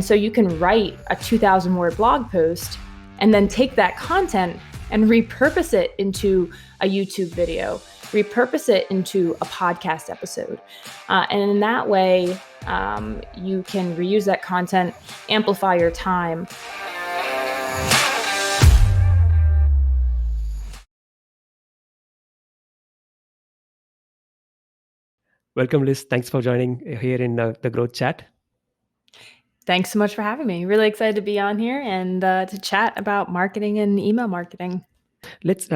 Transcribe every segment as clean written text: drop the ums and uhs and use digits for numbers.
So you can write a 2,000 word blog post and then take that content and repurpose it into a YouTube video, repurpose it into a podcast episode. And in that way, you can reuse that content, amplify your time. Welcome, Liz. Thanks for joining here in the Growth Chat. Thanks so much for having me. Really excited to be on here and to chat about marketing and email marketing. Let's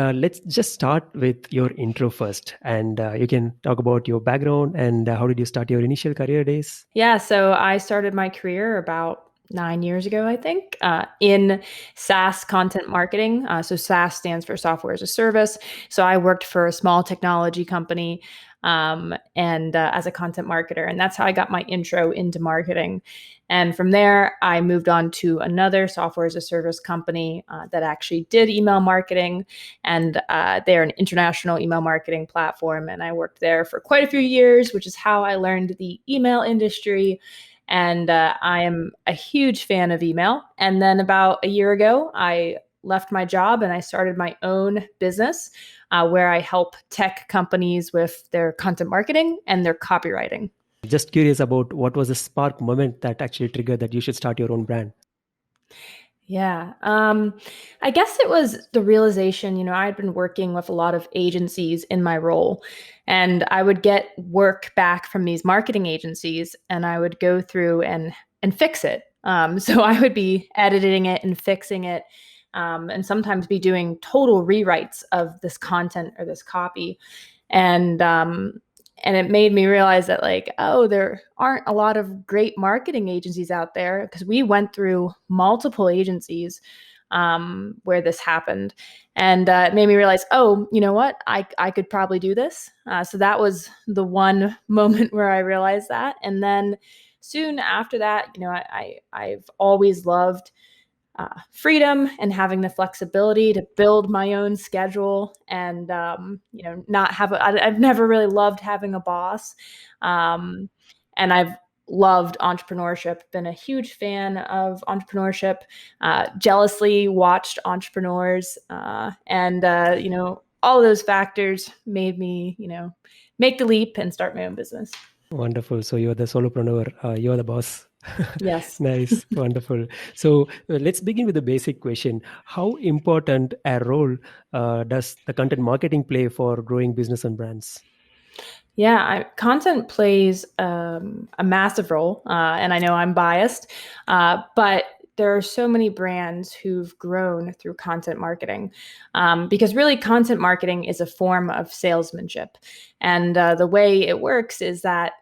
just start with your intro first, and you can talk about your background and how did you start your initial career days? Yeah, so I started my career about 9 years ago, I think, in SaaS content marketing. So SaaS stands for software as a service. So I worked for a small technology company and as a content marketer, and that's how I got my intro into marketing. And from there, I moved on to another software as a service company that actually did email marketing, and they're an international email marketing platform. And I worked there for quite a few years, which is how I learned the email industry. And I am a huge fan of email. And then about a year ago, I left my job and I started my own business where I help tech companies with their content marketing and their copywriting. Just curious about what was the spark moment that actually triggered that you should start your own brand? Yeah. I guess it was the realization, I had been working with a lot of agencies in my role, and I would get work back from these marketing agencies and I would go through and fix it. So I would be editing it and fixing it, and sometimes be doing total rewrites of this content or this copy. And it made me realize that there aren't a lot of great marketing agencies out there, because we went through multiple agencies where this happened. And it made me realize, you know what? I could probably do this. So that was the one moment where I realized that. And then soon after that, I've always loved freedom and having the flexibility to build my own schedule and not have I've never really loved having a boss, and I've loved entrepreneurship, been a huge fan of entrepreneurship, jealously watched entrepreneurs, and all of those factors made me make the leap and start my own business. Wonderful. So you're the solopreneur, you're the boss. Yes. Nice. Wonderful. So let's begin with the basic question. How important a role does the content marketing play for growing business and brands? Yeah, content plays a massive role, and I know I'm biased, but there are so many brands who've grown through content marketing, because really content marketing is a form of salesmanship. And the way it works is that,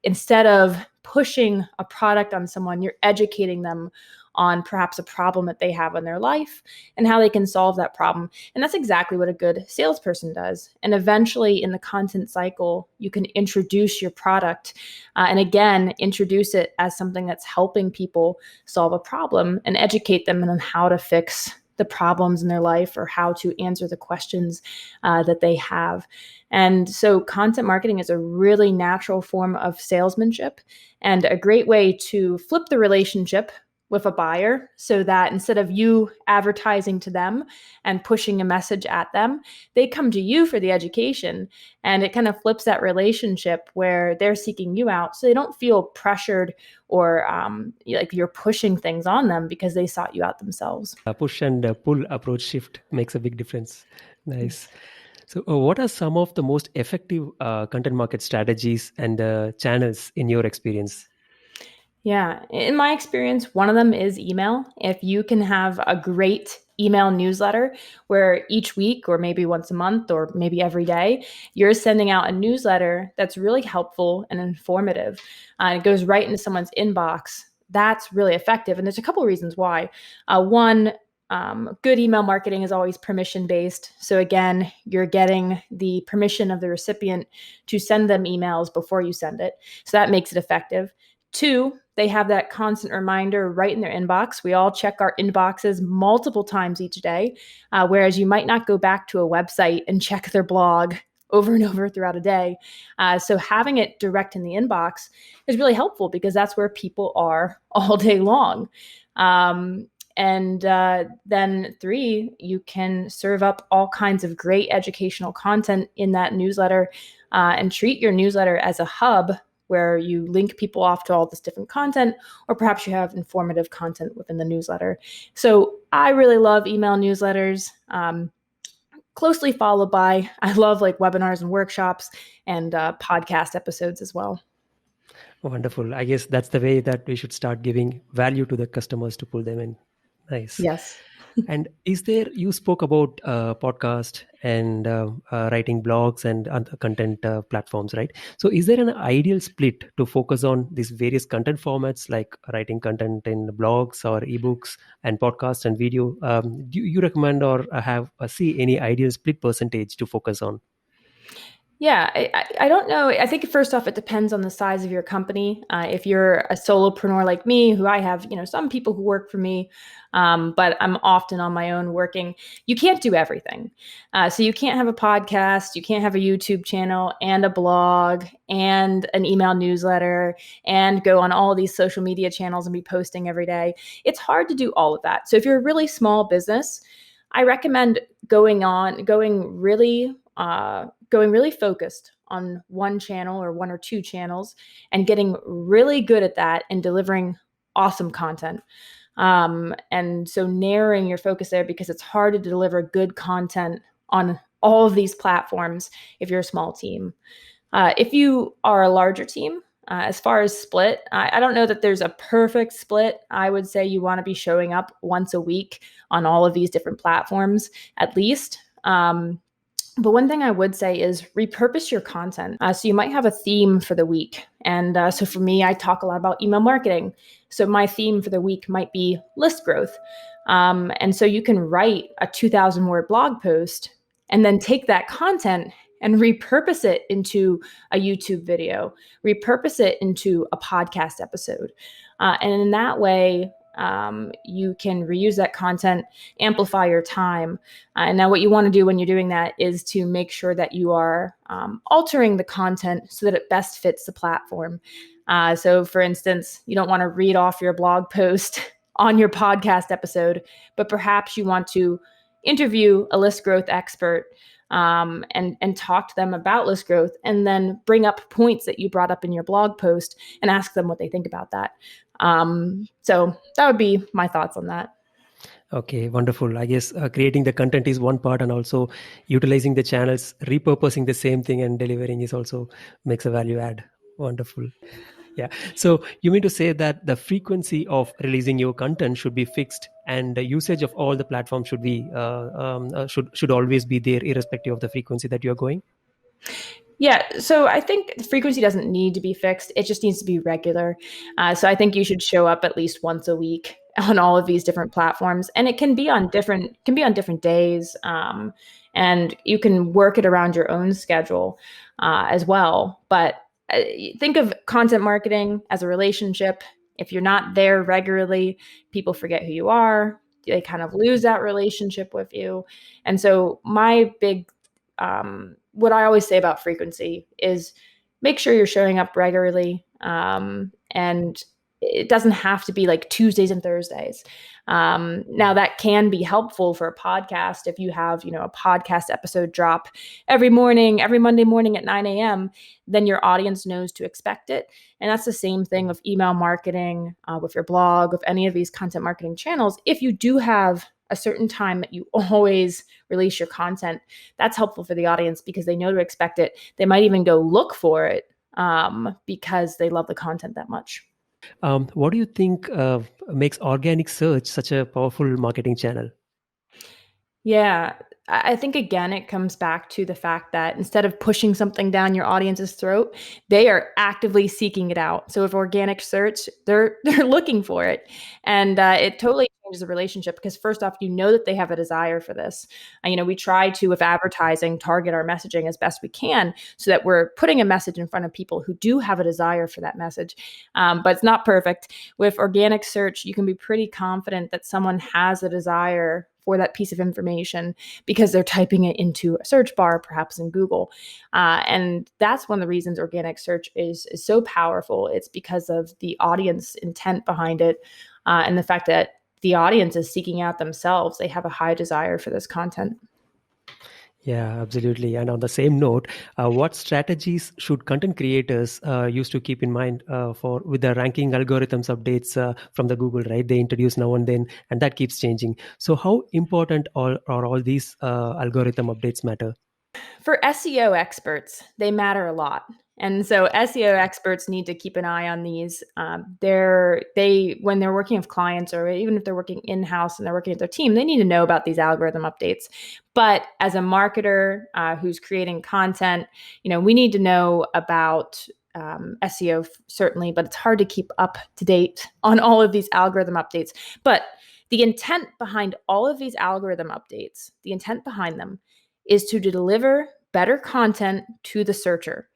instead of pushing a product on someone, you're educating them on perhaps a problem that they have in their life and how they can solve that problem. And that's exactly what a good salesperson does. And eventually, in the content cycle, you can introduce your product, and again, introduce it as something that's helping people solve a problem and educate them on how to fix the problems in their life or how to answer the questions that they have. And so content marketing is a really natural form of salesmanship and a great way to flip the relationship with a buyer, so that instead of you advertising to them and pushing a message at them, they come to you for the education. And it kind of flips that relationship where they're seeking you out, so they don't feel pressured or like you're pushing things on them because they sought you out themselves. A push and pull approach shift makes a big difference. Nice. So what are some of the most effective content market strategies and channels in your experience? Yeah, in my experience, one of them is email. If you can have a great email newsletter where each week or maybe once a month or maybe every day, you're sending out a newsletter that's really helpful and informative, it goes right into someone's inbox, that's really effective. And there's a couple of reasons why. One, good email marketing is always permission based. So again, you're getting the permission of the recipient to send them emails before you send it. So that makes it effective. Two, they have that constant reminder right in their inbox. We all check our inboxes multiple times each day, whereas you might not go back to a website and check their blog over and over throughout a day. So having it direct in the inbox is really helpful because that's where people are all day long. And then 3, you can serve up all kinds of great educational content in that newsletter, and treat your newsletter as a hub where you link people off to all this different content, or perhaps you have informative content within the newsletter. So I really love email newsletters. Closely followed by, I love like webinars and workshops and podcast episodes as well. Wonderful. I guess that's the way that we should start giving value to the customers to pull them in. Nice. Yes. And is there, you spoke about podcast and writing blogs and other content platforms, right? So is there an ideal split to focus on these various content formats, like writing content in blogs or ebooks and podcasts and video? Do you recommend or see any ideal split percentage to focus on? Yeah, I don't know. I think first off, it depends on the size of your company. If you're a solopreneur like me, who I have, some people who work for me, but I'm often on my own working, you can't do everything. So you can't have a podcast, you can't have a YouTube channel and a blog and an email newsletter and go on all these social media channels and be posting every day. It's hard to do all of that. So if you're a really small business, I recommend going really focused on one channel or 1 or 2 channels and getting really good at that and delivering awesome content. And so narrowing your focus there, because it's hard to deliver good content on all of these platforms if you're a small team. If you are a larger team, as far as split, I don't know that there's a perfect split. I would say you want to be showing up once a week on all of these different platforms at least. But one thing I would say is repurpose your content. So you might have a theme for the week. And so for me, I talk a lot about email marketing. So my theme for the week might be list growth. And so you can write a 2,000 word blog post and then take that content and repurpose it into a YouTube video, repurpose it into a podcast episode. And in that way, you can reuse that content, amplify your time. And now what you want to do when you're doing that is to make sure that you are altering the content so that it best fits the platform. So for instance, you don't want to read off your blog post on your podcast episode, but perhaps you want to interview a list growth expert and talk to them about list growth, and then bring up points that you brought up in your blog post and ask them what they think about that. So that would be my thoughts on that. Okay, wonderful. I guess creating the content is one part, and also utilizing the channels, repurposing the same thing and delivering is also makes a value add. Wonderful. Yeah. So you mean to say that the frequency of releasing your content should be fixed, and the usage of all the platforms should be should always be there, irrespective of the frequency that you are going? Yeah, so I think the frequency doesn't need to be fixed. It just needs to be regular. So I think you should show up at least once a week on all of these different platforms, and it can be on different days, and you can work it around your own schedule as well. But think of content marketing as a relationship. If you're not there regularly, people forget who you are. They kind of lose that relationship with you. And so my big what I always say about frequency is make sure you're showing up regularly. And it doesn't have to be like Tuesdays and Thursdays. Now that can be helpful for a podcast. If you have, a podcast episode drop every Monday morning at 9 a.m., then your audience knows to expect it. And that's the same thing with email marketing, with your blog, with any of these content marketing channels. If you do have a certain time that you always release your content, that's helpful for the audience because they know to expect it. They might even go look for it because they love the content that much. What do you think makes organic search such a powerful marketing channel? Yeah, I think again, it comes back to the fact that instead of pushing something down your audience's throat, they are actively seeking it out. So with organic search, they're looking for it, and it totally changes the relationship because first off, you know that they have a desire for this. We try to, with advertising, target our messaging as best we can so that we're putting a message in front of people who do have a desire for that message. But it's not perfect. With organic search, you can be pretty confident that someone has a desire for that piece of information because they're typing it into a search bar, perhaps in Google. And that's one of the reasons organic search is so powerful. It's because of the audience intent behind it, and the fact that the audience is seeking out themselves. They have a high desire for this content. Yeah, absolutely. And on the same note, what strategies should content creators use to keep in mind for with the ranking algorithms updates from the Google, right? They introduce now and then, and that keeps changing. So, how important are all these algorithm updates matter? For SEO experts, they matter a lot. And so SEO experts need to keep an eye on these. When they're working with clients, or even if they're working in-house and they're working with their team, they need to know about these algorithm updates. But as a marketer who's creating content, we need to know about SEO certainly, but it's hard to keep up to date on all of these algorithm updates. But the intent behind all of these algorithm updates, the intent behind them is to deliver better content to the searcher.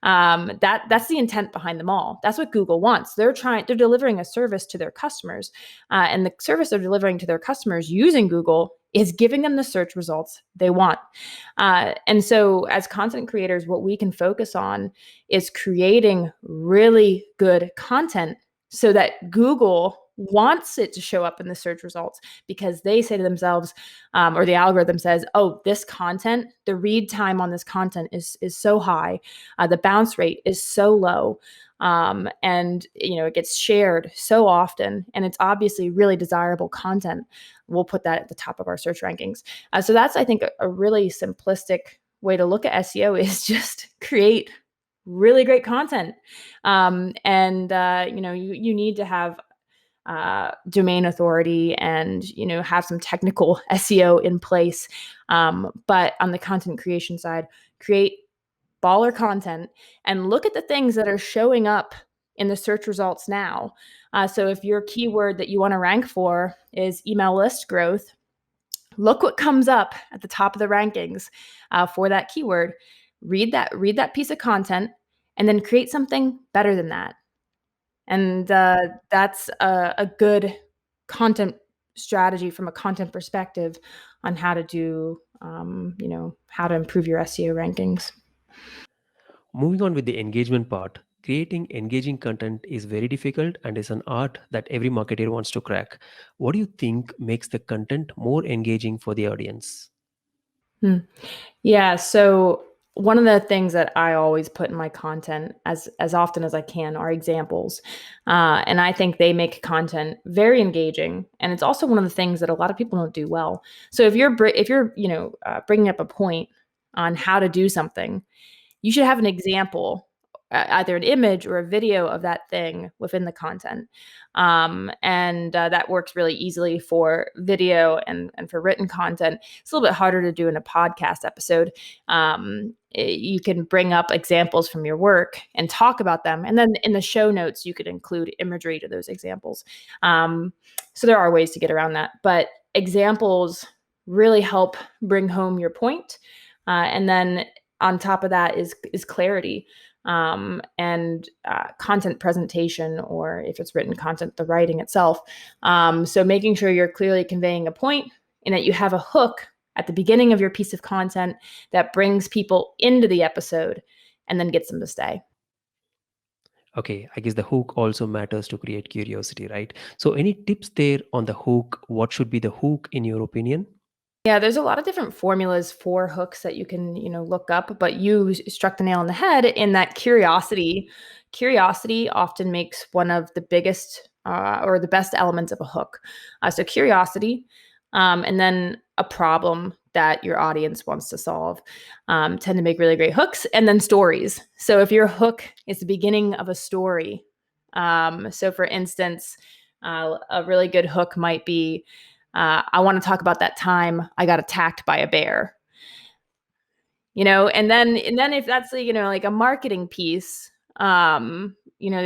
That's the intent behind them all. That's what Google wants. They're delivering a service to their customers, and the service they're delivering to their customers using Google is giving them the search results they want. And so, as content creators, what we can focus on is creating really good content so that Google wants it to show up in the search results, because they say to themselves, or the algorithm says, oh, this content, the read time on this content is so high, the bounce rate is so low, and it gets shared so often, and it's obviously really desirable content. We'll put that at the top of our search rankings. So that's, I think, a really simplistic way to look at SEO is just create really great content. And you need to have domain authority and have some technical SEO in place. But on the content creation side, create baller content and look at the things that are showing up in the search results now. So if your keyword that you want to rank for is email list growth, look what comes up at the top of the rankings for that keyword. Read that piece of content, and then create something better than that. And that's a good content strategy from a content perspective on how to do, how to improve your SEO rankings. Moving on with the engagement part, creating engaging content is very difficult and is an art that every marketer wants to crack. What do you think makes the content more engaging for the audience? Hmm. Yeah. So one of the things that I always put in my content as often as I can are examples, and I think they make content very engaging. And it's also one of the things that a lot of people don't do well. So if you're bringing up a point on how to do something, you should have an example, either an image or a video of that thing within the content. And that works really easily for video and for written content. It's a little bit harder to do in a podcast episode. You can bring up examples from your work and talk about them. And then in the show notes, you could include imagery to those examples. So there are ways to get around that. But examples really help bring home your point. And then on top of that is clarity, and content presentation, or if it's written content, the writing itself. So making sure you're clearly conveying a point and that you have a hook at the beginning of your piece of content that brings people into the episode and then gets them to stay. Okay, I guess the hook also matters to create curiosity, right? So, any tips there on the hook? What should be the hook in your opinion? Yeah, there's a lot of different formulas for hooks that you can, look up, but you struck the nail on the head in that curiosity. Curiosity often makes one of the biggest or the best elements of a hook. So curiosity, and then a problem that your audience wants to solve, tend to make really great hooks, and then stories. So if your hook is the beginning of a story, so for instance, a really good hook might be, I want to talk about that time I got attacked by a bear. And then if that's like a marketing piece, you're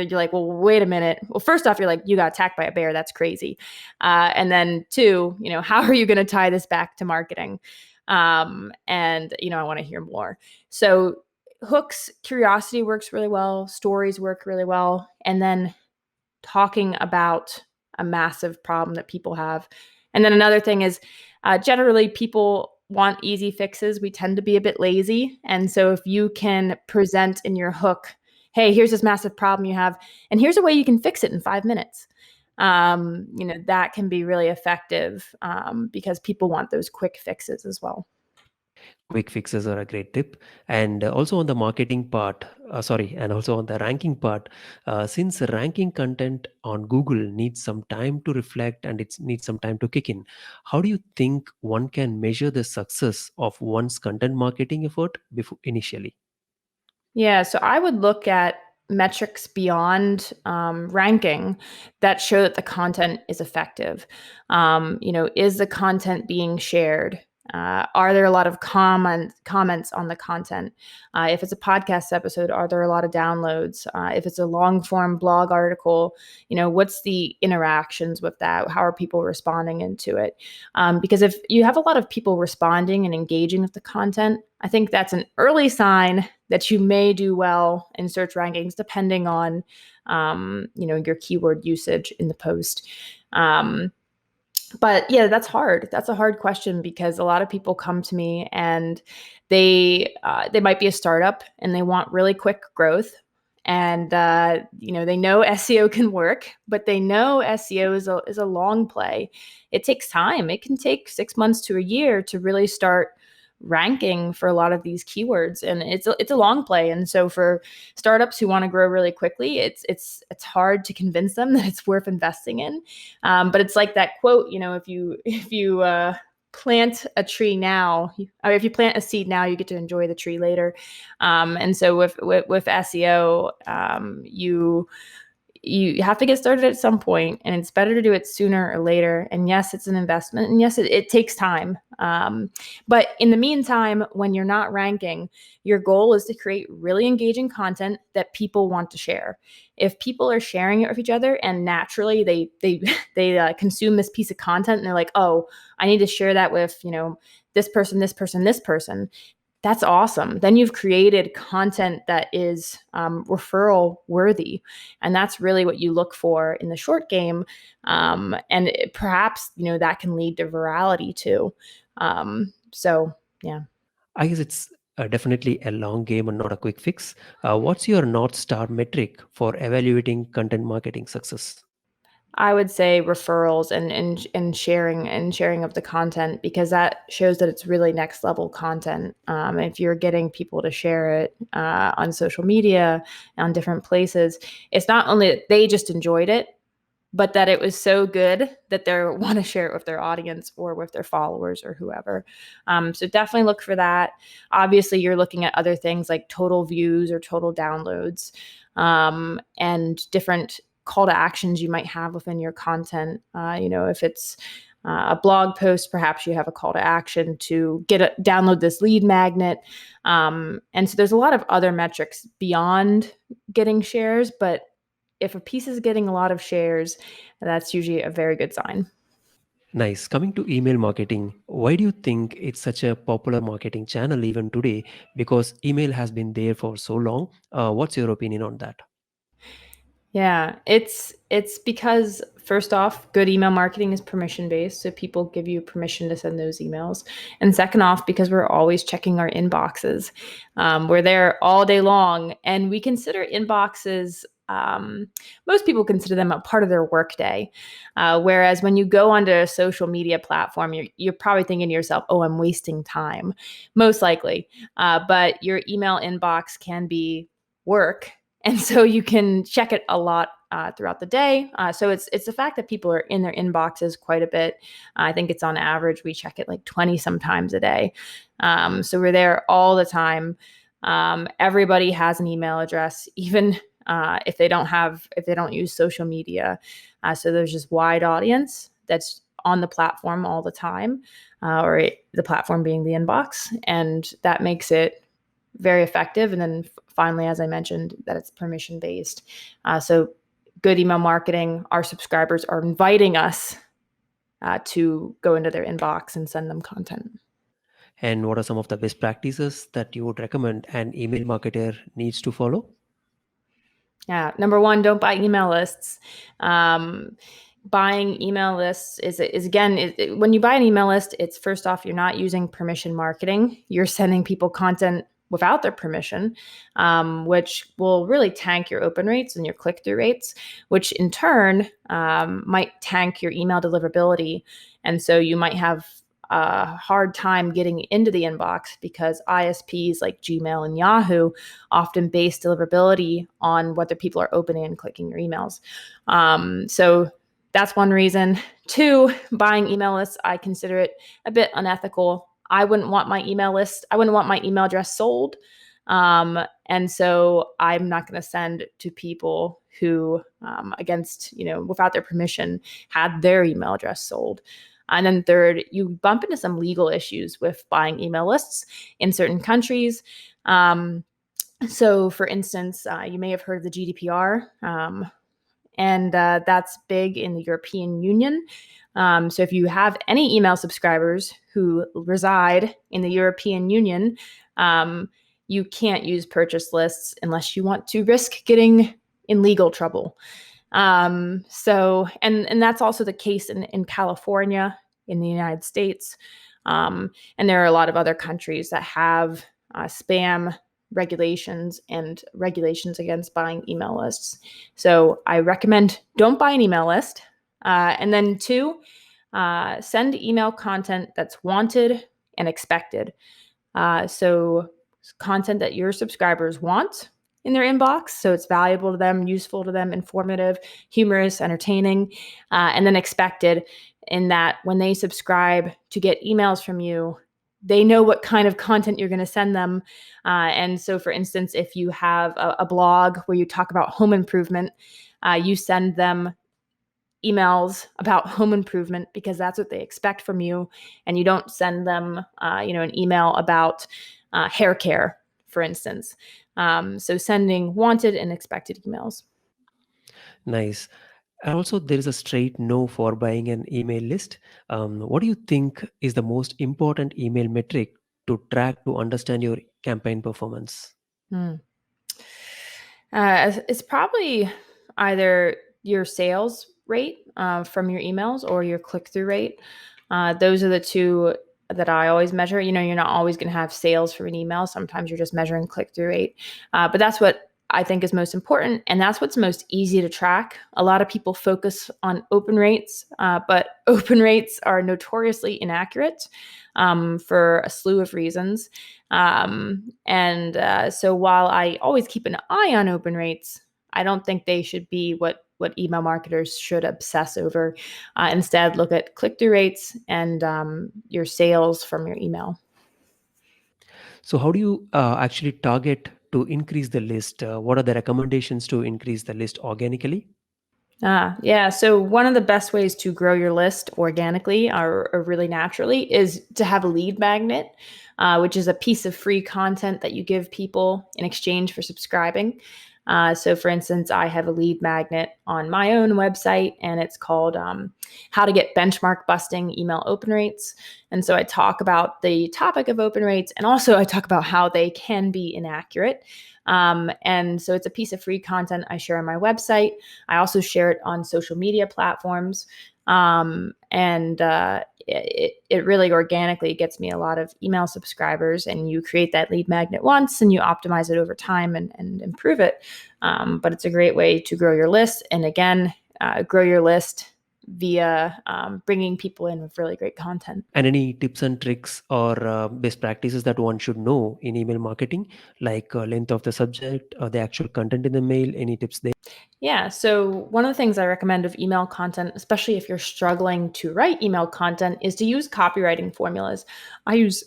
like, well, wait a minute. Well, first off, you're like, you got attacked by a bear. That's crazy. And then two, how are you going to tie this back to marketing? And I want to hear more. So hooks, curiosity works really well. Stories work really well. And then talking about a massive problem that people have And then another thing is generally people want easy fixes. We tend to be a bit lazy. And so if you can present in your hook, hey, here's this massive problem you have, and here's a way you can fix it in 5 minutes. That can be really effective because people want those quick fixes as well. Quick fixes are a great tip. And also on the marketing part, and also on the ranking part, since ranking content on Google needs some time to reflect and it needs some time to kick in, how do you think one can measure the success of one's content marketing effort before initially? Yeah, so I would look at metrics beyond ranking that show that the content is effective. Is the content being shared? Are there a lot of comments on the content? If it's a podcast episode, are there a lot of downloads? If it's a long form blog article, what's the interactions with that? How are people responding into it? Because if you have a lot of people responding and engaging with the content, I think that's an early sign that you may do well in search rankings, depending on, your keyword usage in the post. But yeah, that's hard. That's a hard question because a lot of people come to me and they might be a startup and they want really quick growth. And they know SEO can work, but they know SEO is a long play. It takes time. It can take 6 months to a year to really start ranking for a lot of these keywords, and it's a long play. And so for startups who want to grow really quickly, it's hard to convince them that it's worth investing in. But it's like that quote, if you plant a tree now, or if you plant a seed now, you get to enjoy the tree later. And so with SEO, you have to get started at some point, and it's better to do it sooner or later. And yes, it's an investment, and yes, it takes time. But in the meantime, when you're not ranking, your goal is to create really engaging content that people want to share. If people are sharing it with each other and naturally they consume this piece of content and they're like, oh, I need to share that with this person, this person, this person, that's awesome. Then you've created content that is referral worthy. And that's really what you look for in the short game. Perhaps, that can lead to virality too. Yeah. I guess it's definitely a long game and not a quick fix. What's your North Star metric for evaluating content marketing success? I would say referrals and sharing of the content, because that shows that it's really next level content. If you're getting people to share it on social media, on different places, it's not only that they just enjoyed it, but that it was so good that they want to share it with their audience or with their followers or whoever. So definitely look for that. Obviously, you're looking at other things like total views or total downloads, and different call to actions you might have within your content. If it's a blog post, perhaps you have a call to action to download this lead magnet. And so there's a lot of other metrics beyond getting shares, but if a piece is getting a lot of shares, that's usually a very good sign. Nice. Coming to email marketing, why do you think it's such a popular marketing channel even today? Because email has been there for so long. What's your opinion on that? Yeah, it's because first off, good email marketing is permission based, so people give you permission to send those emails. And second off, because we're always checking our inboxes, we're there all day long, and we consider inboxes. Most people consider them a part of their workday, whereas when you go onto a social media platform, you're probably thinking to yourself, "Oh, I'm wasting time," most likely. But your email inbox can be work, and so you can check it a lot throughout the day. So it's the fact that people are in their inboxes quite a bit. I think it's on average we check it like 20 sometimes a day. So we're there all the time. Everybody has an email address, even if they don't use social media. So there's just wide audience that's on the platform all the time, the platform being the inbox, and that makes it very effective. And then finally, as I mentioned, that it's permission based. So good email marketing, our subscribers are inviting us to go into their inbox and send them content. And what are some of the best practices that you would recommend an email marketer needs to follow? Yeah. Number one, don't buy email lists. Um, buying email lists is again, when you buy an email list, it's first off, you're not using permission marketing. You're sending people content without their permission, which will really tank your open rates and your click-through rates, which in turn might tank your email deliverability. And so you might have a hard time getting into the inbox because ISPs like Gmail and Yahoo often base deliverability on whether people are opening and clicking your emails. So that's one reason. Two, buying email lists, I consider it a bit unethical. I wouldn't want my email address sold. And so I'm not going to send to people who, without their permission, had their email address sold. And then third, you bump into some legal issues with buying email lists in certain countries. So for instance, you may have heard of the GDPR, and that's big in the European Union. So if you have any email subscribers who reside in the European Union, you can't use purchase lists unless you want to risk getting in legal trouble. And that's also the case in California, in the United States. And there are a lot of other countries that have spam regulations and regulations against buying email lists. So I recommend don't buy an email list. And then two, send email content that's wanted and expected. So content that your subscribers want in their inbox, so it's valuable to them, useful to them, informative, humorous, entertaining, and then expected in that when they subscribe to get emails from you, they know what kind of content you're going to send them. And so, for instance, if you have a blog where you talk about home improvement, you send them emails about home improvement because that's what they expect from you. And you don't send them, an email about hair care, for instance. So sending wanted and expected emails. Nice. And also, there is a straight no for buying an email list. What do you think is the most important email metric to track to understand your campaign performance? Hmm. It's probably either your sales rate from your emails or your click-through rate. Those are the two that I always measure. You're not always going to have sales from an email. Sometimes you're just measuring click-through rate. But that's what I think is most important. And that's what's most easy to track. A lot of people focus on open rates, but open rates are notoriously inaccurate for a slew of reasons. So while I always keep an eye on open rates, I don't think they should be what email marketers should obsess over. Instead, look at click-through rates and your sales from your email. So, how do you actually target to increase the list? What are the recommendations to increase the list organically? Yeah. So one of the best ways to grow your list organically or really naturally is to have a lead magnet, which is a piece of free content that you give people in exchange for subscribing. So for instance, I have a lead magnet on my own website and it's called How to Get Benchmark Busting Email Open Rates. And so I talk about the topic of open rates and also I talk about how they can be inaccurate. And so it's a piece of free content I share on my website. I also share it on social media platforms. It really organically gets me a lot of email subscribers, and you create that lead magnet once and you optimize it over time and improve it. But it's a great way to grow your list. And again, grow your list via bringing people in with really great content. And any tips and tricks or best practices that one should know in email marketing, like length of the subject or the actual content in the mail? Any tips there? Yeah. So one of the things I recommend of email content, especially if you're struggling to write email content, is to use copywriting formulas. I use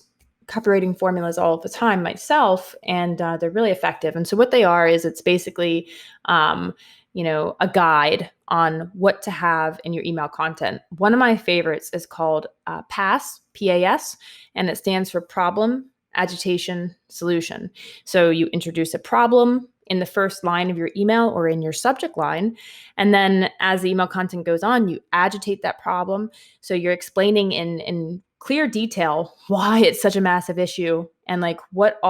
copywriting formulas all the time myself, and they're really effective. And so what they are is it's basically, a guide on what to have in your email content. One of my favorites is called PAS, PAS, and it stands for problem, agitation, solution. So you introduce a problem in the first line of your email or in your subject line. And then as the email content goes on, you agitate that problem. So you're explaining in clear detail why it's such a massive issue and like what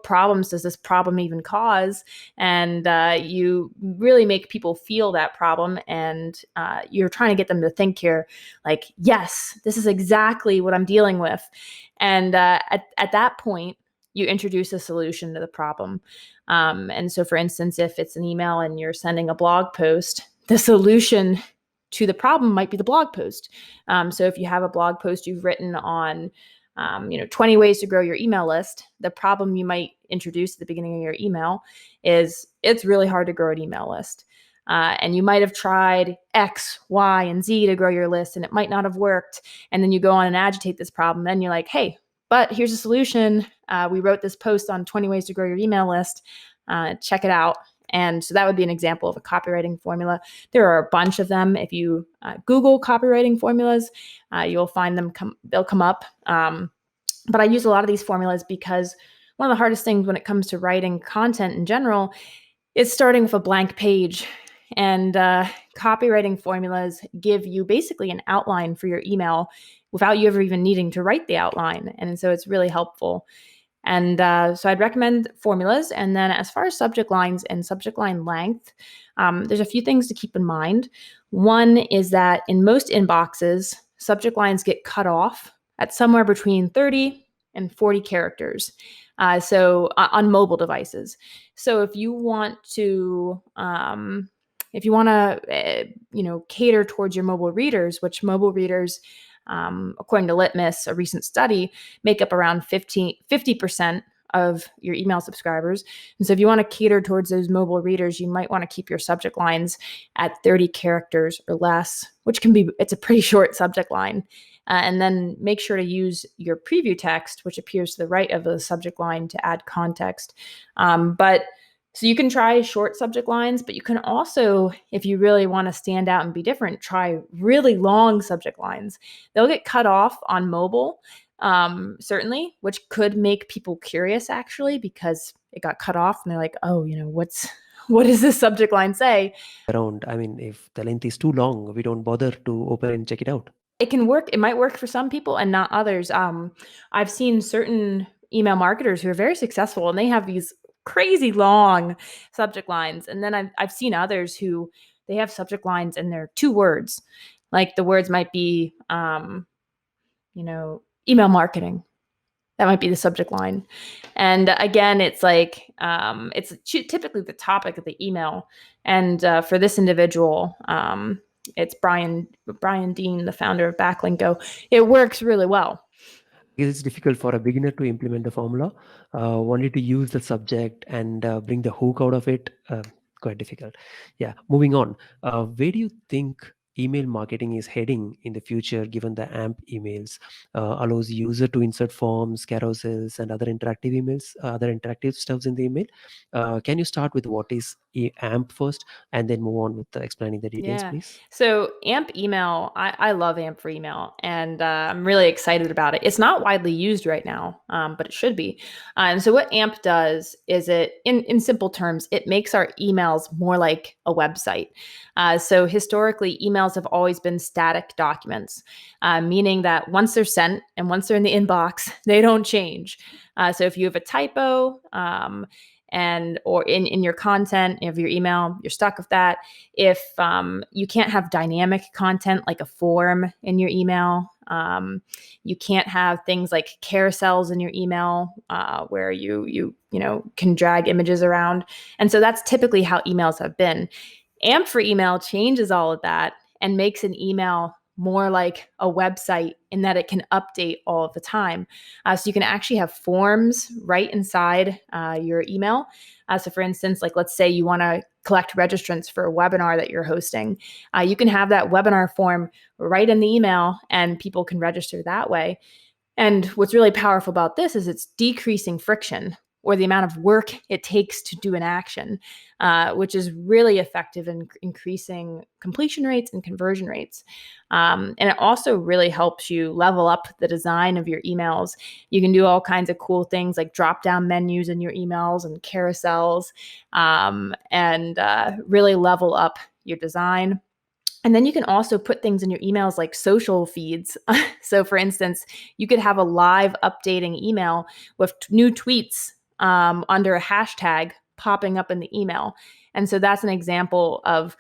problems does this problem even cause, and you really make people feel that problem, and you're trying to get them to think here like, yes, this is exactly what I'm dealing with. And at that point, you introduce a solution to the problem. And so, for instance, if it's an email and you're sending a blog post, the solution to the problem might be the blog post. So if you have a blog post you've written on 20 ways to grow your email list, the problem you might introduce at the beginning of your email is it's really hard to grow an email list. And you might have tried X, Y, and Z to grow your list, and it might not have worked. And then you go on and agitate this problem. Then you're like, hey, but here's a solution. We wrote this post on 20 ways to grow your email list. Check it out. And so that would be an example of a copywriting formula. There are a bunch of them. If you Google copywriting formulas, you'll find them. They'll come up. But I use a lot of these formulas because one of the hardest things when it comes to writing content in general is starting with a blank page. And copywriting formulas give you basically an outline for your email without you ever even needing to write the outline. And so it's really helpful. And so I'd recommend formulas. And then as far as subject lines and subject line length, there's a few things to keep in mind. One is that in most inboxes, subject lines get cut off at somewhere between 30 and 40 characters. So on mobile devices. So if you want to cater towards your mobile readers, which mobile readers, according to Litmus, a recent study, make up around 50% of your email subscribers. And so if you want to cater towards those mobile readers, you might want to keep your subject lines at 30 characters or less, it's a pretty short subject line. And then make sure to use your preview text, which appears to the right of the subject line, to add context. So you can try short subject lines, but you can also, if you really want to stand out and be different, try really long subject lines. They'll get cut off on mobile, certainly, which could make people curious actually, because it got cut off and they're like, oh, what does this subject line say? Around, I mean, if the length is too long, we don't bother to open and check it out. It can work. It might work for some people and not others. I've seen certain email marketers who are very successful and they have these crazy long subject lines. And then I've seen others who they have subject lines and they're 2 words. Like the words might be, email marketing. That might be the subject line. And again, it's like, it's typically the topic of the email. And for this individual, it's Brian Dean, the founder of Backlinko. It works really well. It's difficult for a beginner to implement the formula. Only to use the subject and bring the hook out of it, quite difficult. Yeah, moving on. Where do you think email marketing is heading in the future, given the AMP emails allows user to insert forms, carousels, and other interactive stuffs in the email? Can you start with what is AMP first, and then move on with explaining the details, please? So AMP email, I love AMP for email, and I'm really excited about it. It's not widely used right now, but it should be. And so what AMP does is in simple terms, it makes our emails more like a website. So historically, emails have always been static documents, meaning that once they're sent and once they're in the inbox, they don't change. So if you have a typo, or in your content of your email, you're stuck with that. If you can't have dynamic content like a form in your email, you can't have things like carousels in your email where you can drag images around. And so that's typically how emails have been. AMP for email changes all of that and makes an email more like a website in that it can update all of the time. So you can actually have forms right inside your email. So for instance, like let's say you want to collect registrants for a webinar that you're hosting. You can have that webinar form right in the email and people can register that way. And what's really powerful about this is it's decreasing friction, or the amount of work it takes to do an action, which is really effective in increasing completion rates and conversion rates. And it also really helps you level up the design of your emails. You can do all kinds of cool things like drop-down menus in your emails and carousels, and really level up your design. And then you can also put things in your emails like social feeds. So, for instance, you could have a live updating email with new tweets under a hashtag popping up in the email. And so that's an example of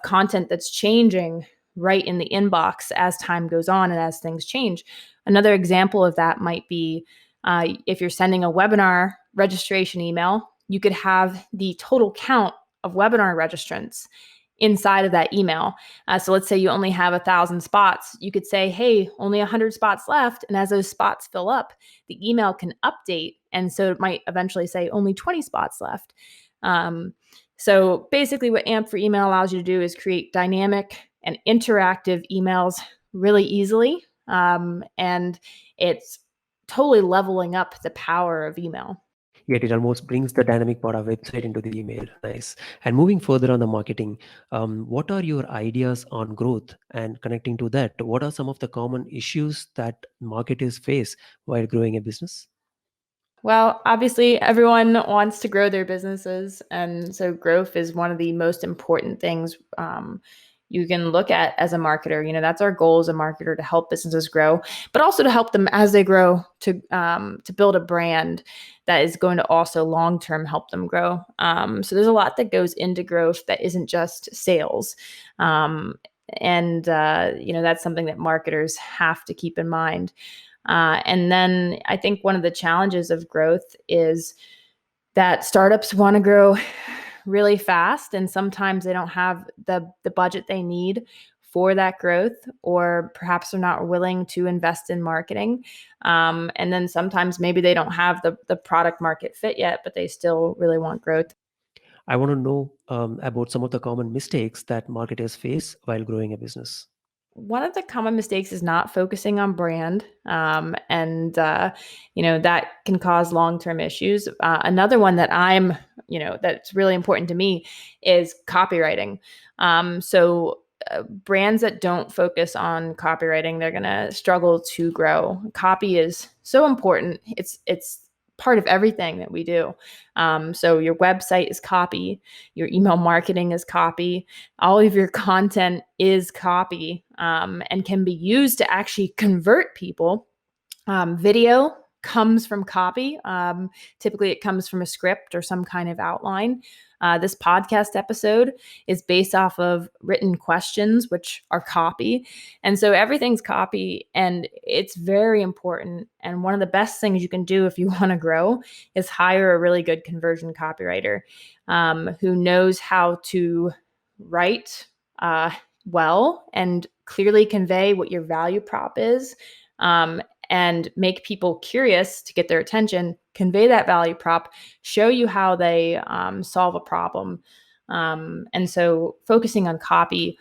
content that's changing right in the inbox as time goes on and as things change. Another example of that might be if you're sending a webinar registration email, you could have the total count of webinar registrants inside of that email. So let's say you only have 1,000 spots. You could say, hey, only 100 spots left. And as those spots fill up, the email can update. And so it might eventually say only 20 spots left. So basically what AMP for Email allows you to do is create dynamic and interactive emails really easily. And it's totally leveling up the power of email. Yet it almost brings the dynamic part of website into the email. Nice. And moving further on the marketing, what are your ideas on growth? And connecting to that, what are some of the common issues that marketers face while growing a business? Well, obviously, everyone wants to grow their businesses. And so growth is one of the most important things you can look at as a marketer. That's our goal as a marketer, to help businesses grow, but also to help them as they grow to build a brand that is going to also long-term help them grow. So there's a lot that goes into growth that isn't just sales. And that's something that marketers have to keep in mind. And then I think one of the challenges of growth is that startups want to grow really fast, and sometimes they don't have the budget they need for that growth, or perhaps they're not willing to invest in marketing. And then sometimes maybe they don't have the product market fit yet, but they still really want growth. I want to know about some of the common mistakes that marketers face while growing a business. One of the common mistakes is not focusing on brand, and that can cause long-term issues. Another one that's really important to me is copywriting. So brands that don't focus on copywriting, they're going to struggle to grow. Copy is so important. It's part of everything that we do. So your website is copy, your email marketing is copy, all of your content is copy, and can be used to actually convert people. Video comes from copy. Typically, it comes from a script or some kind of outline. This podcast episode is based off of written questions, which are copy. And so everything's copy, and it's very important. And one of the best things you can do if you want to grow is hire a really good conversion copywriter who knows how to write well and clearly convey what your value prop is. And make people curious to get their attention, convey that value prop, show you how they solve a problem. And so focusing on copy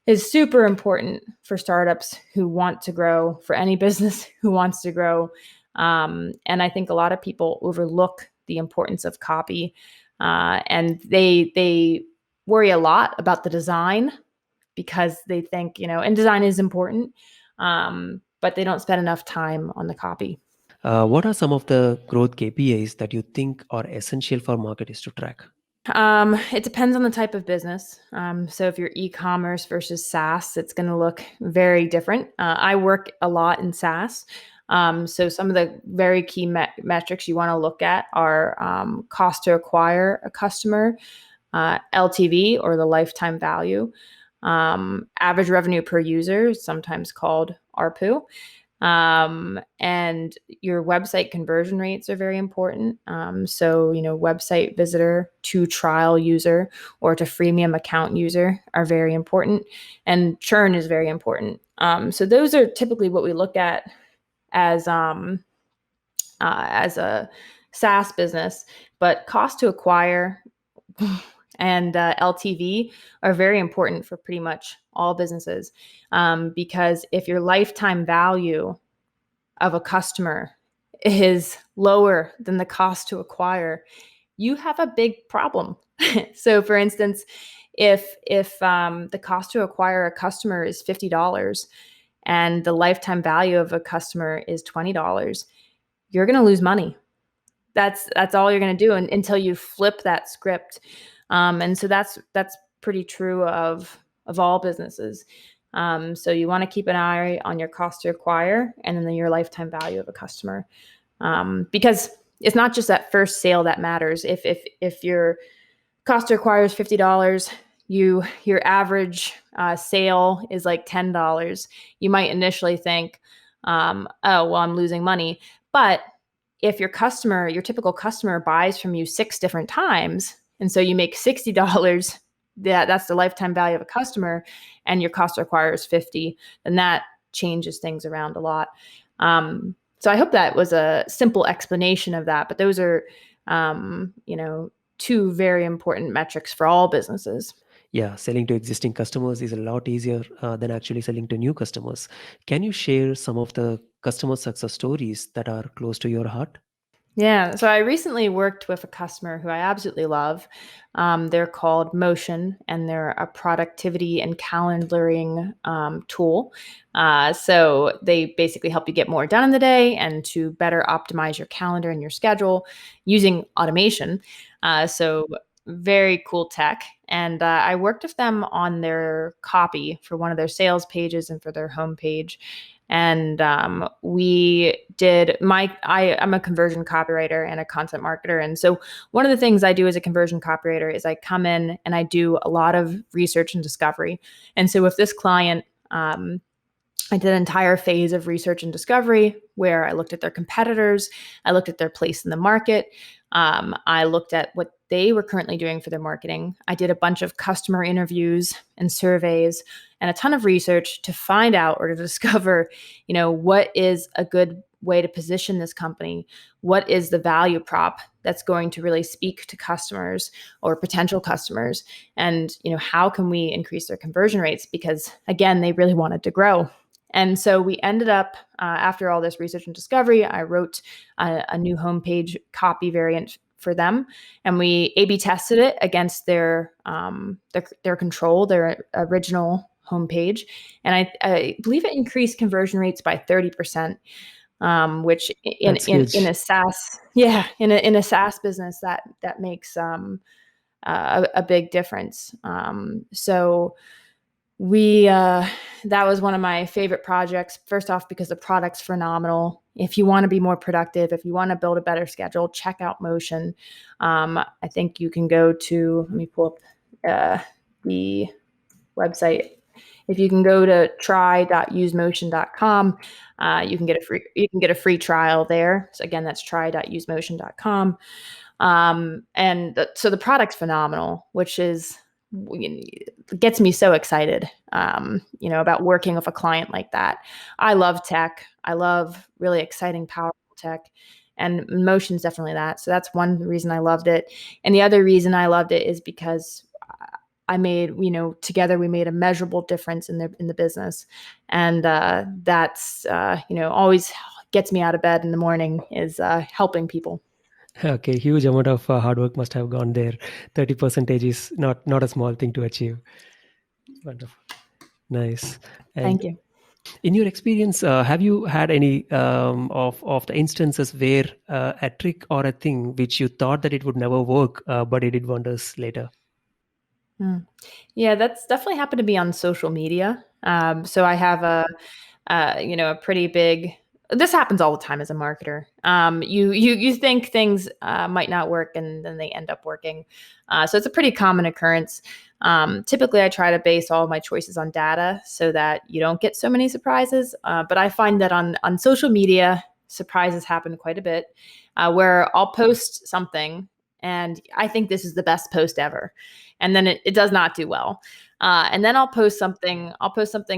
is super important for startups who want to grow, for any business who wants to grow. And I think a lot of people overlook the importance of copy, and they worry a lot about the design because they think, and design is important, but they don't spend enough time on the copy. What are some of the growth KPIs that you think are essential for marketers to track? It depends on the type of business. So if you're e-commerce versus SaaS, it's going to look very different. I work a lot in SaaS. So some of the very key metrics you want to look at are cost to acquire a customer, LTV, or the lifetime value, average revenue per user, sometimes called ARPU. And your website conversion rates are very important. So, website visitor to trial user or to freemium account user are very important. And churn is very important. So those are typically what we look at as a SaaS business. But cost to acquire and LTV are very important for pretty much all businesses, because if your lifetime value of a customer is lower than the cost to acquire, you have a big problem. So, for instance, if the cost to acquire a customer is $50 and the lifetime value of a customer is $20, you're going to lose money. That's all you're going to do until you flip that script. And so that's pretty true of of all businesses. So you want to keep an eye on your cost to acquire and then your lifetime value of a customer, because it's not just that first sale that matters. If your cost to acquire is $50, your average sale is like $10. You might initially think, oh well, I'm losing money. But if your typical customer buys from you 6 different times, and so you make $60, that's the lifetime value of a customer, and your cost to acquire is 50, then that changes things around a lot. So I hope that was a simple explanation of that, but those are, two very important metrics for all businesses. Yeah, selling to existing customers is a lot easier than actually selling to new customers. Can you share some of the customer success stories that are close to your heart? Yeah. So I recently worked with a customer who I absolutely love. They're called Motion, and they're a productivity and calendaring tool. So they basically help you get more done in the day and to better optimize your calendar and your schedule using automation. So very cool tech. And I worked with them on their copy for one of their sales pages and for their homepage. And we did I'm a conversion copywriter and a content marketer. And so one of the things I do as a conversion copywriter is I come in and I do a lot of research and discovery. And so with this client, I did an entire phase of research and discovery where I looked at their competitors, I looked at their place in the market, I looked at what they were currently doing for their marketing. I did a bunch of customer interviews and surveys and a ton of research to find out or to discover, what is a good way to position this company? What is the value prop that's going to really speak to customers or potential customers? And, how can we increase their conversion rates? Because again, they really wanted to grow. And so we ended up, after all this research and discovery, I wrote a new homepage copy variant for them, and we A/B tested it against their control, their original homepage, and I believe it increased conversion rates by 30%, which That's huge. in a SaaS, in a SaaS business that makes a big difference. So we that was one of my favorite projects. First off, because the product's phenomenal. If you want to be more productive, if you want to build a better schedule, check out Motion. I think you can go to, let me pull up the website. If you can go to try.usemotion.com, you can get a free trial there. So again, that's try.usemotion.com. So the product's phenomenal, which is gets me so excited, about working with a client like that. I love tech. I love really exciting, powerful tech, and Motion's definitely that. So that's one reason I loved it. And the other reason I loved it is because I made, together we made a measurable difference in the business. And that's, always gets me out of bed in the morning is helping people. Okay, huge amount of hard work must have gone there. 30% is not a small thing to achieve. Wonderful. Nice. And Thank you. in your experience, have you had any of the instances where a trick or a thing which you thought that it would never work, but it did wonders later? Yeah, that's definitely happened to me on social media. So I have a pretty big. This happens all the time as a marketer. You think things might not work, and then they end up working. So it's a pretty common occurrence. Typically, I try to base all of my choices on data so that you don't get so many surprises. But I find that on social media, surprises happen quite a bit, where I'll post something and I think this is the best post ever, and then it does not do well. And then I'll post something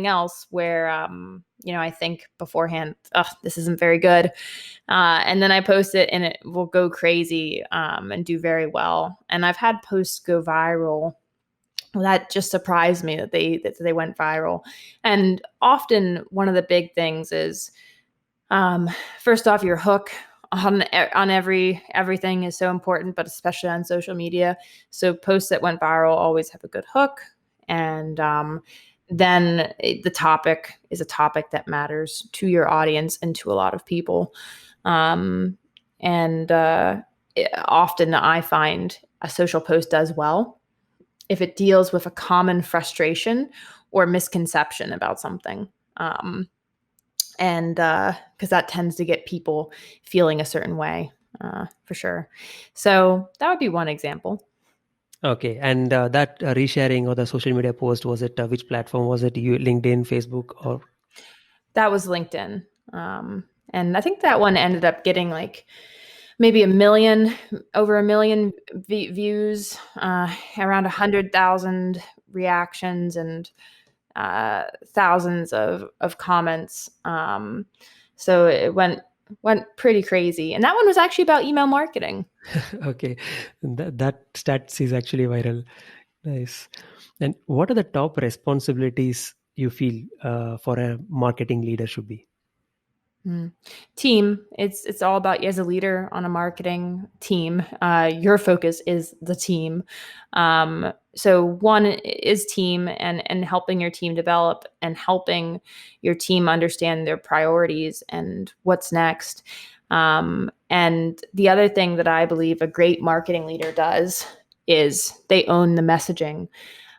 else where I think beforehand, oh, this isn't very good. And then I post it and it will go crazy and do very well. And I've had posts go viral that just surprised me that they went viral. And often one of the big things is, first off, your hook on everything is so important, but especially on social media. So posts that went viral always have a good hook, and then the topic is a topic that matters to your audience and to a lot of people. And often I find a social post does well if it deals with a common frustration or misconception about something. And because that tends to get people feeling a certain way, for sure. So that would be one example. Okay, and that resharing or the social media post, was it which platform was it? You LinkedIn, Facebook, or That was LinkedIn. And I think that one ended up getting like maybe over a million views, around 100,000 reactions, and thousands of comments. So it went pretty crazy. And that one was actually about email marketing. okay, that stats is actually viral. Nice. And what are the top responsibilities you feel for a marketing leader should be? Mm. Team. It's all about you as a leader on a marketing team. Your focus is the team. So one is team, and helping your team develop, and helping your team understand their priorities and what's next. And the other thing that I believe a great marketing leader does is they own the messaging,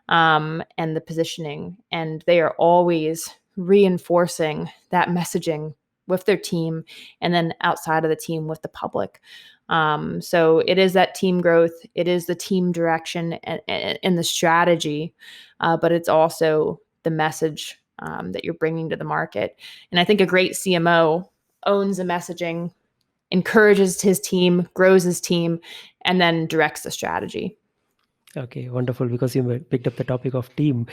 and the positioning, and they are always reinforcing that messaging with their team, and then outside of the team with the public. So it is that team growth, it is the team direction, and the strategy, but it's also the message, that you're bringing to the market. And I think a great CMO owns the messaging, encourages his team, grows his team, and then directs the strategy. Okay, wonderful. Because you picked up the topic of team,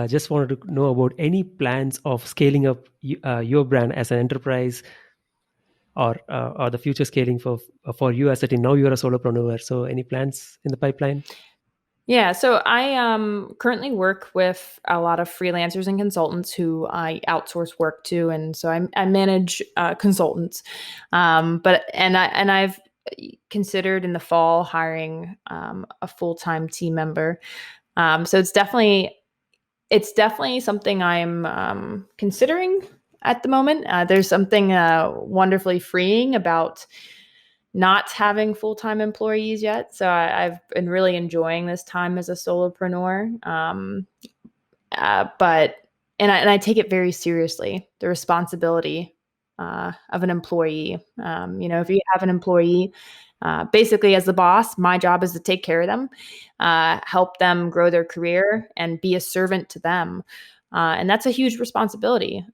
just wanted to know about any plans of scaling up your brand as an enterprise, or the future scaling for you as a team. Now you're a solopreneur, so any plans in the pipeline? Yeah, so I currently work with a lot of freelancers and consultants who I outsource work to, and so I manage consultants. I've considered in the fall hiring a full time team member. So it's definitely something I'm considering at the moment. There's something wonderfully freeing about not having full-time employees yet. So I've been really enjoying this time as a solopreneur. But I take it very seriously, the responsibility of an employee. If you have an employee, basically as the boss, my job is to take care of them, help them grow their career, and be a servant to them. And that's a huge responsibility.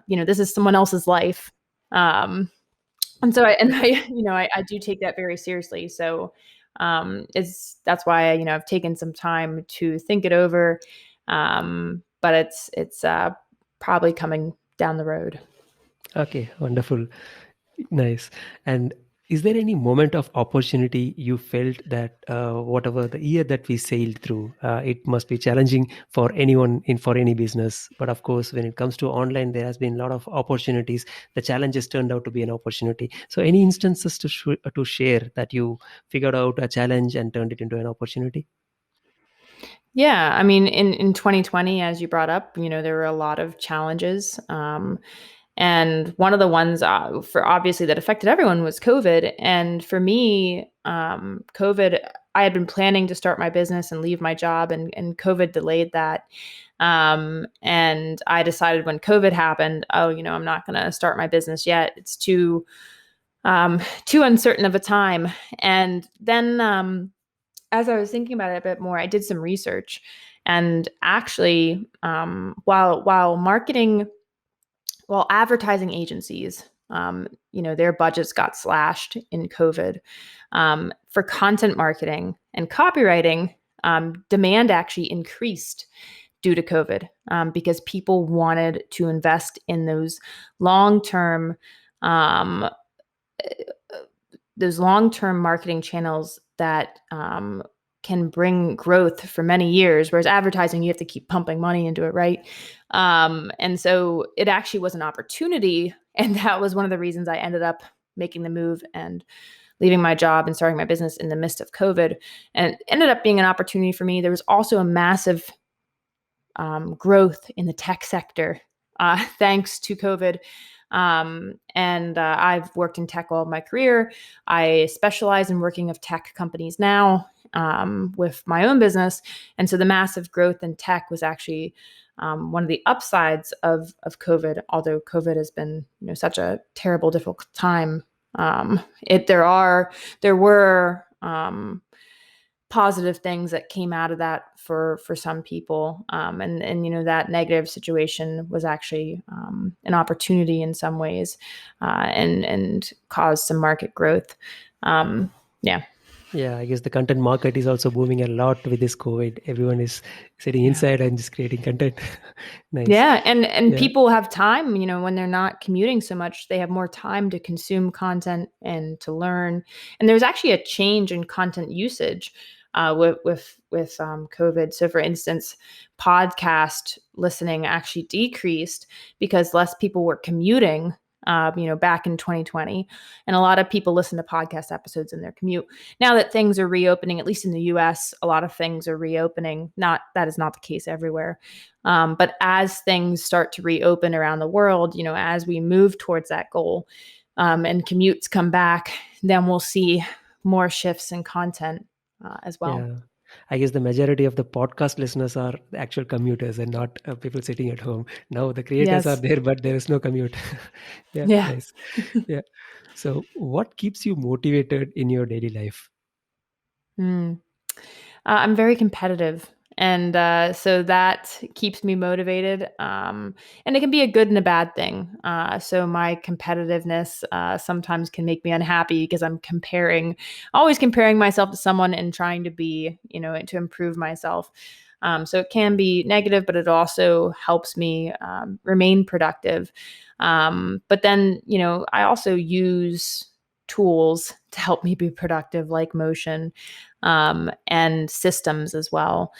This is someone else's life. And so I do take that very seriously. So that's why I've taken some time to think it over. But it's probably coming down the road. Okay, wonderful. Nice. And is there any moment of opportunity you felt that whatever the year that we sailed through, it must be challenging for anyone for any business. But of course, when it comes to online, there has been a lot of opportunities. The challenges turned out to be an opportunity. So any instances to share that you figured out a challenge and turned it into an opportunity? Yeah, I mean, in 2020, as you brought up, there were a lot of challenges. And one of the ones, for obviously that affected everyone, was COVID. And for me, COVID, I had been planning to start my business and leave my job, and COVID delayed that. And I decided when COVID happened, oh, I'm not going to start my business yet. It's too uncertain of a time. And then, as I was thinking about it a bit more, I did some research, and actually, while advertising agencies, their budgets got slashed in COVID, for content marketing and copywriting, demand actually increased due to COVID, because people wanted to invest in um, those long-term marketing channels that can bring growth for many years, whereas advertising, you have to keep pumping money into it, right? And so it actually was an opportunity, and that was one of the reasons I ended up making the move and leaving my job and starting my business in the midst of COVID. And it ended up being an opportunity for me. There was also a massive growth in the tech sector, thanks to COVID. And I've worked in tech all of my career. I specialize in working with tech companies now. with my own business. And so the massive growth in tech was actually one of the upsides of COVID. Although COVID has been, such a terrible, difficult time, there were positive things that came out of that for some people, and that negative situation was actually an opportunity in some ways, and caused some market growth. Yeah. Yeah, I guess the content market is also booming a lot with this COVID. Everyone is sitting inside and just creating content. Nice. Yeah, and Yeah. people have time, when they're not commuting so much, they have more time to consume content and to learn. And there's actually a change in content usage with COVID. So, for instance, podcast listening actually decreased because less people were commuting. Back in 2020, and a lot of people listen to podcast episodes in their commute. Now that things are reopening, at least in the U.S., a lot of things are reopening. That is not the case everywhere. But as things start to reopen around the world, as we move towards that goal, and commutes come back, then we'll see more shifts in content as well. Yeah. I guess the majority of the podcast listeners are the actual commuters and not people sitting at home. Now the creators are there, but there is no commute. Yeah, Yeah. nice. Yeah. So, what keeps you motivated in your daily life? I'm very competitive. And so that keeps me motivated. And it can be a good and a bad thing. So my competitiveness sometimes can make me unhappy because I'm always comparing myself to someone and trying to be, to improve myself. So it can be negative, but it also helps me remain productive. But then, I also use tools to help me be productive, like Motion, and systems as well.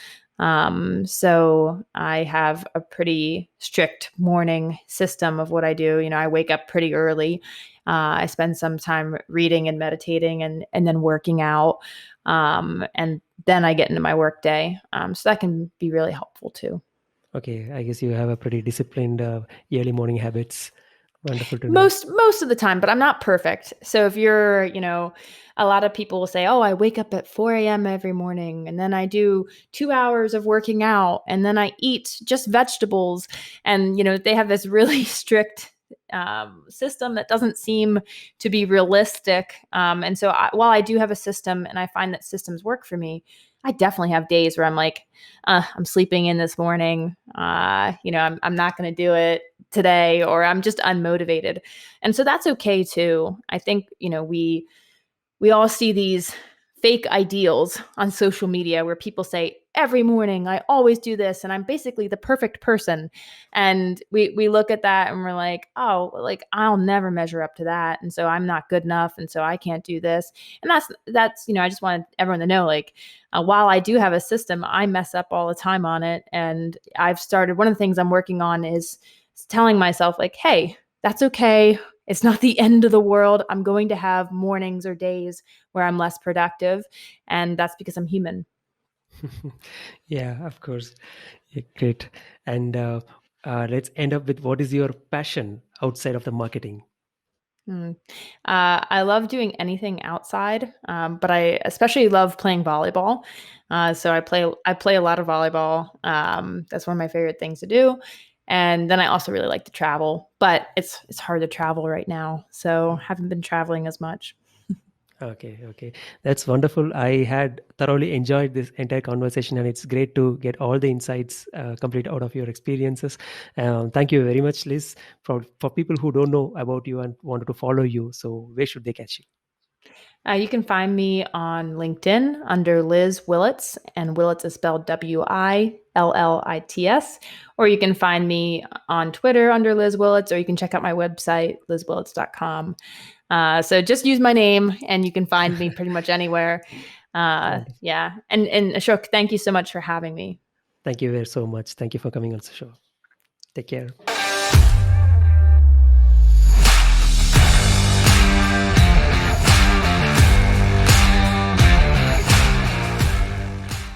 So I have a pretty strict morning system of what I do. I wake up pretty early. I spend some time reading and meditating, and then working out. And then I get into my work day. So that can be really helpful too. Okay, I guess you have a pretty disciplined early morning habits. Wonderful to know. Most of the time, but I'm not perfect. So if you're, a lot of people will say, "Oh, I wake up at 4 a.m. every morning, and then I do 2 hours of working out, and then I eat just vegetables." And they have this really strict system that doesn't seem to be realistic. And so while I do have a system, and I find that systems work for me, I definitely have days where I'm like, I'm sleeping in this morning. I'm not going to do it today, or I'm just unmotivated. And so that's okay too. I think, we all see these fake ideals on social media where people say, every morning I always do this and I'm basically the perfect person. And we look at that and we're like, oh, like I'll never measure up to that. And so I'm not good enough. And so I can't do this. And that's, I just want everyone to know, like, while I do have a system, I mess up all the time on it. And one of the things I'm working on is telling myself, like, hey, that's okay. It's not the end of the world. I'm going to have mornings or days where I'm less productive. And that's because I'm human. Yeah, of course. Yeah, great. And let's end up with, what is your passion outside of the marketing? I love doing anything outside, but I especially love playing volleyball. So I play a lot of volleyball. That's one of my favorite things to do. And then I also really like to travel, but it's hard to travel right now, so haven't been traveling as much. Okay. That's wonderful. I had thoroughly enjoyed this entire conversation, and it's great to get all the insights complete out of your experiences. Thank you very much, Liz. For people who don't know about you and wanted to follow you, so where should they catch you? You can find me on LinkedIn under Liz Willits, and Willits is spelled Willits, or you can find me on Twitter under Liz Willits, or you can check out my website, lizwillits.com. So just use my name and you can find me pretty much anywhere. Yeah. And Ashok, thank you so much for having me. Thank you very so much. Thank you for coming on the show. Take care.